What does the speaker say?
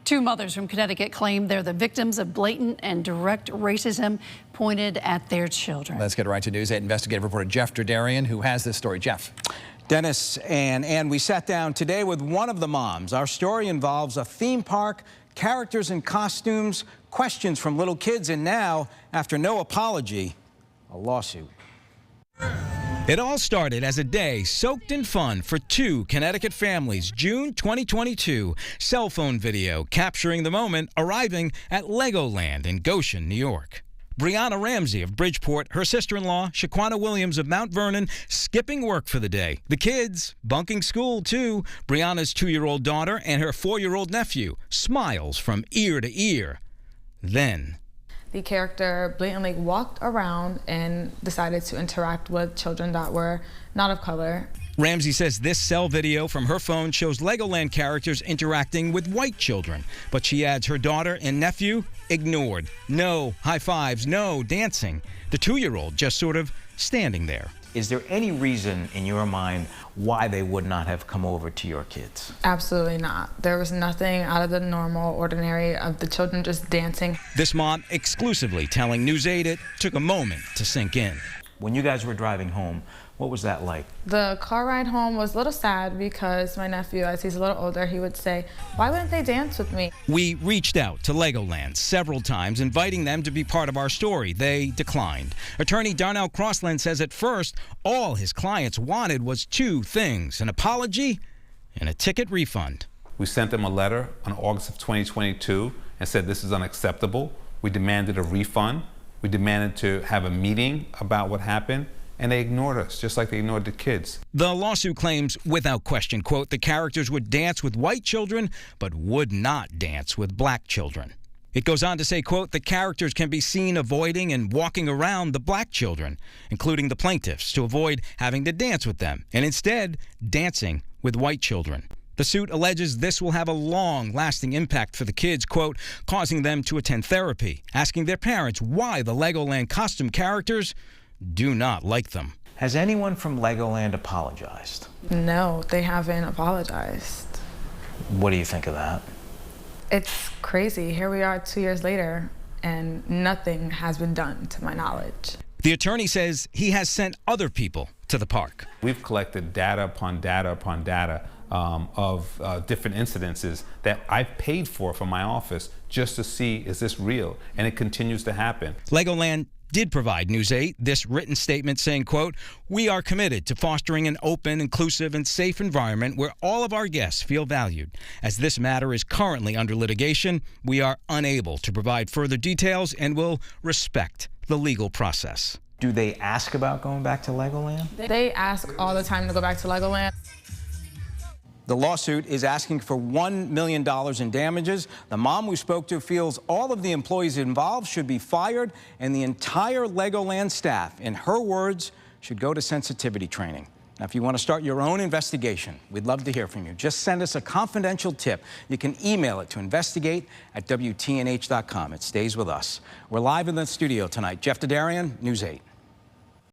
Two mothers from Connecticut claim they're the victims of blatant and direct racism pointed at their children. Let's get right to News 8 investigative reporter Jeff Derderian, who has this story. Jeff. Dennis and Ann, we sat down today with one of the moms. Our story involves a theme park, characters in costumes, questions from little kids, and now, after no apology, a lawsuit. It all started as a day soaked in fun for two Connecticut families. June 2022, cell phone video capturing the moment arriving at Legoland in Goshen, New York. Brianna Ramsey of Bridgeport, her sister-in-law, Shaquana Williams of Mount Vernon, skipping work for the day. The kids bunking school, too. Brianna's 2-year-old daughter and her 4-year-old nephew, smiles from ear to ear. Then the character blatantly walked around and decided to interact with children that were not of color. Ramsey says this cell video from her phone shows Legoland characters interacting with white children. But she adds her daughter and nephew ignored. No high fives, no dancing. The 2-year-old just sort of standing there. Is there any reason in your mind why they would not have come over to your kids? Absolutely not. There was nothing out of the normal, ordinary of the children just dancing. This mom exclusively telling News 8 it took a moment to sink in. When you guys were driving home, what was that like? The car ride home was a little sad because my nephew, as he's a little older, he would say, "Why wouldn't they dance with me?" We reached out to Legoland several times, inviting them to be part of our story. They declined. Attorney Darnell Crossland says at first, all his clients wanted was two things: an apology and a ticket refund. We sent them a letter on August of 2022 and said this is unacceptable. We demanded a refund. We demanded to have a meeting about what happened. And they ignored us, just like they ignored the kids. The lawsuit claims, without question, quote, the characters would dance with white children, but would not dance with black children. It goes on to say, quote, the characters can be seen avoiding and walking around the black children, including the plaintiffs, to avoid having to dance with them, and instead dancing with white children. The suit alleges this will have a long-lasting impact for the kids, quote, causing them to attend therapy, asking their parents why the Legoland costume characters do not like them. Has anyone from Legoland apologized? No, they haven't apologized. What do you think of that? It's crazy. Here we are 2 years later, and nothing has been done to my knowledge. The attorney says he has sent other people to the park. We've collected data upon data upon data of different incidences that I've paid for from my office just to see, is this real? And it continues to happen. Legoland did provide News 8 this written statement saying, quote, we are committed to fostering an open, inclusive, and safe environment where all of our guests feel valued. As this matter is currently under litigation, we are unable to provide further details and will respect the legal process. Do they ask about going back to Legoland? They ask all the time to go back to Legoland. The lawsuit is asking for $1 million in damages. The mom we spoke to feels all of the employees involved should be fired, and the entire Legoland staff, in her words, should go to sensitivity training. Now, if you want to start your own investigation, we'd love to hear from you. Just send us a confidential tip. You can email it to investigate@WTNH.com. It stays with us. We're live in the studio tonight. Jeff Derderian, News 8.